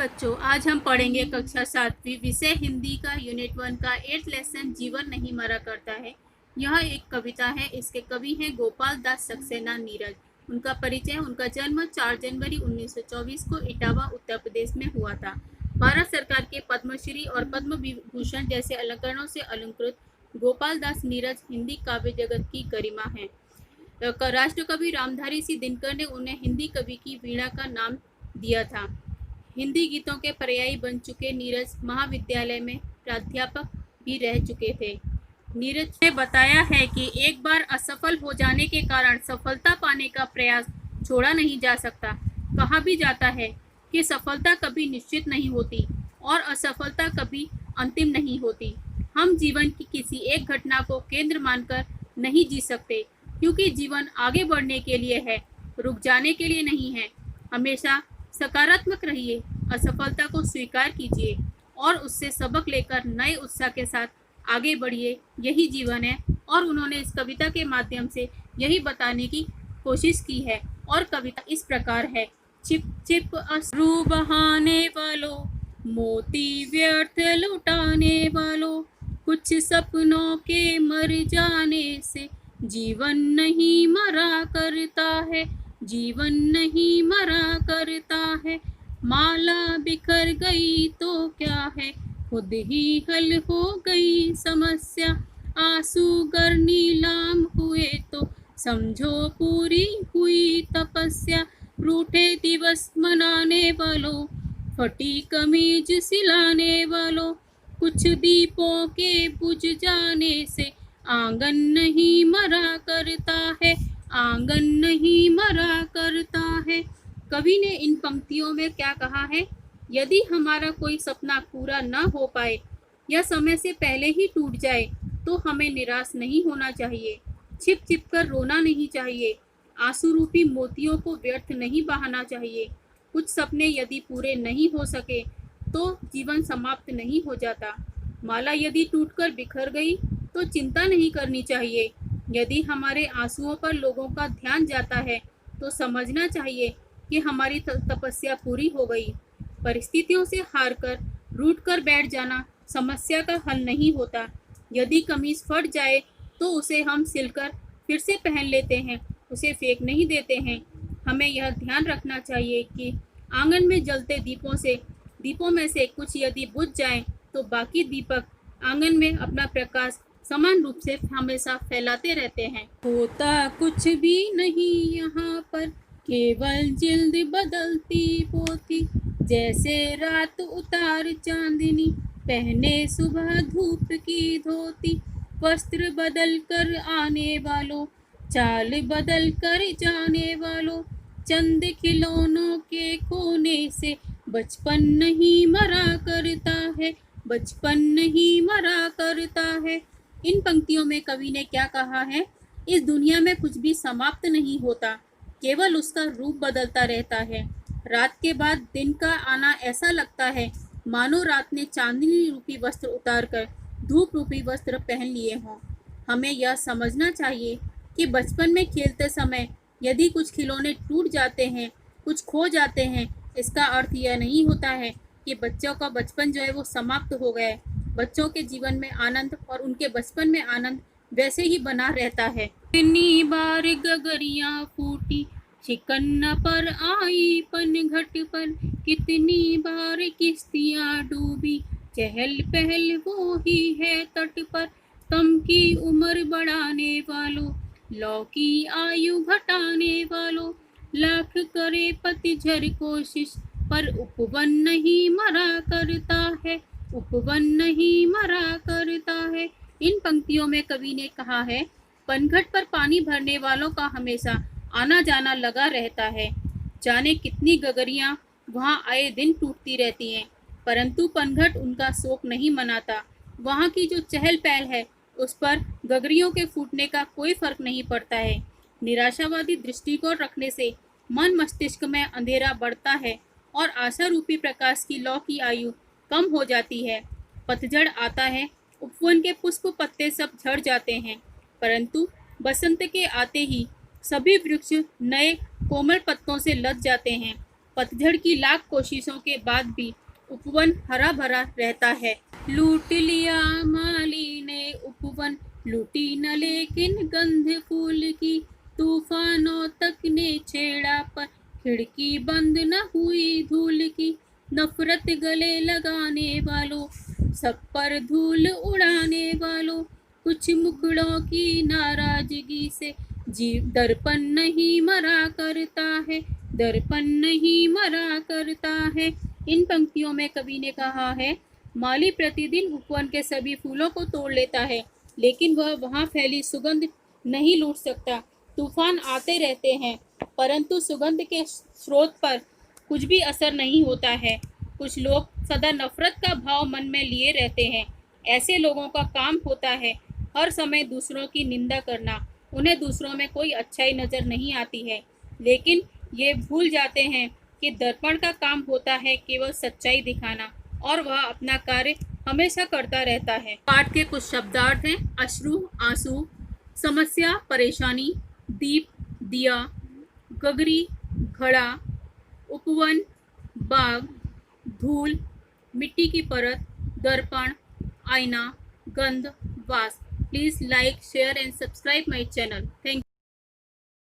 बच्चों, आज हम पढ़ेंगे कक्षा 7वीं विषय हिंदी का यूनिट 1 का 8th लेसन जीवन नहीं मरा करता है। यह एक कविता है। इसके कवि हैं गोपाल दास सक्सेना नीरज। उनका परिचय, उनका जन्म 4 जनवरी 1924 को इटावा उत्तर प्रदेश में हुआ था। भारत सरकार के पद्मश्री और पद्म विभूषण जैसे अलंकरणों से अलंकृत गोपाल दास नीरज हिंदी काव्य जगत की गरिमा है। राष्ट्र कवि रामधारी सिंह दिनकर ने उन्हें हिंदी कवि की वीणा का नाम दिया था। हिंदी गीतों के पर्यायी बन चुके नीरज महाविद्यालय में प्राध्यापक भी रह चुके थे। नीरज ने बताया है कि एक बार असफल हो जाने के कारण सफलता पाने का प्रयास छोड़ा नहीं जा सकता। कहा भी जाता है कि सफलता कभी निश्चित नहीं होती और असफलता कभी अंतिम नहीं होती। हम जीवन की किसी एक घटना को केंद्र मानकर नहीं जी सकते, क्योंकि जीवन आगे बढ़ने के लिए है, रुक जाने के लिए नहीं है। हमेशा सकारात्मक रहिए, असफलता को स्वीकार कीजिए और उससे सबक लेकर नए उत्साह के साथ आगे बढ़िए। यही जीवन है। और उन्होंने इस कविता के माध्यम से यही बताने की कोशिश की है। और कविता इस प्रकार है। छिप छिप अश्रु बहाने वालों, मोती व्यर्थ लुटाने वालों, कुछ सपनों के मर जाने से जीवन नहीं मरा करता है, जीवन नहीं मरा करता है। माला बिखर गई तो क्या है, खुद ही हल हो गई समस्या। आंसू गर नीलाम हुए तो समझो पूरी हुई तपस्या। रूठे दिवस मनाने वालों, फटी कमीज सिलाने वालों, कुछ दीपों के बुझ जाने से आंगन नहीं मरा करता है, आंगन नहीं मरा करता है। कवि ने इन पंक्तियों में क्या कहा है? यदि हमारा कोई सपना पूरा न हो पाए या समय से पहले ही टूट जाए तो हमें निराश नहीं होना चाहिए, छिप छिप कर रोना नहीं चाहिए, आंसू रूपी मोतियों को व्यर्थ नहीं बहाना चाहिए। कुछ सपने यदि पूरे नहीं हो सके तो जीवन समाप्त नहीं हो जाता। माला यदि टूटकर बिखर गई तो चिंता नहीं करनी चाहिए। यदि हमारे आंसुओं पर लोगों का ध्यान जाता है तो समझना चाहिए कि हमारी तपस्या पूरी हो गई। परिस्थितियों से हारकर रूठ कर बैठ जाना समस्या का हल नहीं होता। यदि कमीज फट जाए तो उसे हम सिलकर फिर से पहन लेते हैं, उसे फेंक नहीं देते हैं। हमें यह ध्यान रखना चाहिए कि आंगन में जलते दीपों में से कुछ यदि बुझ जाएं तो बाकी दीपक आंगन में अपना प्रकाश समान रूप से हमेशा फैलाते रहते हैं। होता कुछ भी नहीं यहाँ पर, केवल जिल्द बदलती पोती, जैसे रात उतार चांदनी, पहने सुबह धूप की धोती। वस्त्र बदल कर आने वालों, चाल बदल कर जाने वालों, चंद खिलौनों के कोने से बचपन नहीं मरा करता है, बचपन नहीं मरा करता है। इन पंक्तियों में कवि ने क्या कहा है? इस दुनिया में कुछ भी समाप्त नहीं होता, केवल उसका रूप बदलता रहता है। रात के बाद दिन का आना ऐसा लगता है मानो रात ने चांदनी रूपी वस्त्र उतारकर धूप रूपी वस्त्र पहन लिए हों। हमें यह समझना चाहिए कि बचपन में खेलते समय यदि कुछ खिलौने टूट जाते हैं, कुछ खो जाते हैं, इसका अर्थ यह नहीं होता है कि बच्चों का बचपन जो है वो समाप्त हो गया है। बच्चों के जीवन में आनंद और उनके बचपन में आनंद वैसे ही बना रहता है। कितनी बार गगरियां फूटी, चिकन्ना पर आई पनघट पर, कितनी बार किश्तियां डूबी, चहल पहल वो ही है तट पर। कम की उम्र बढ़ाने वालों, लौ की आयु घटाने वालों, लाख करे पतझड़ कोशिश, पर उपवन नहीं मरा करता है, उपवन नहीं मरा करता है। इन पंक्तियों में कवि ने कहा है, पनघट पर पानी भरने वालों का हमेशा आना जाना लगा रहता है। जाने कितनी गगरियां वहां आए दिन टूटती रहती हैं, परंतु पनघट उनका शोक नहीं मनाता। वहां की जो चहल पहल है उस पर गगरियों के फूटने का कोई फर्क नहीं पड़ता है। निराशावादी दृष्टिकोण रखने से मन मस्तिष्क में अंधेरा बढ़ता है और आशा रूपी प्रकाश की लौ की आयु कम हो जाती है। पतझड़ आता है, उपवन के पुष्प पत्ते सब झड़ जाते हैं, परंतु बसंत के आते ही सभी वृक्ष नए कोमल पत्तों से लद जाते हैं। पतझड़ की लाख कोशिशों के बाद भी उपवन हरा भरा रहता है। लूट लिया माली ने उपवन, लूटी न लेकिन गंध फूल की, तूफानों तक ने छेड़ा पर खिड़की बंद न हुई धूल की। नफरत गले लगाने वालों, सब पर धूल उड़ाने वालों, कुछ मुखड़ों की नाराजगी से जीव दर्पण नहीं मरा करता है, दर्पण नहीं मरा करता है। इन पंक्तियों में कवि ने कहा है, माली प्रतिदिन उपवन के सभी फूलों को तोड़ लेता है, लेकिन वह वहां फैली सुगंध नहीं लूट सकता। तूफान आते रहते हैं, परंतु सुगंध के स्रोत पर कुछ भी असर नहीं होता है। कुछ लोग सदा नफरत का भाव मन में लिए रहते हैं। ऐसे लोगों का काम होता है हर समय दूसरों की निंदा करना। उन्हें दूसरों में कोई अच्छाई नजर नहीं आती है, लेकिन ये भूल जाते हैं कि दर्पण का काम होता है केवल सच्चाई दिखाना, और वह अपना कार्य हमेशा करता रहता है। पाठ के कुछ शब्दार्थ हैं: अश्रु आंसू, समस्या परेशानी, दीप दिया, गगरी घड़ा, उपवन बाग, धूल मिट्टी की परत, दर्पण आईना, गंध वास। Please like, share and subscribe my channel. Thank you.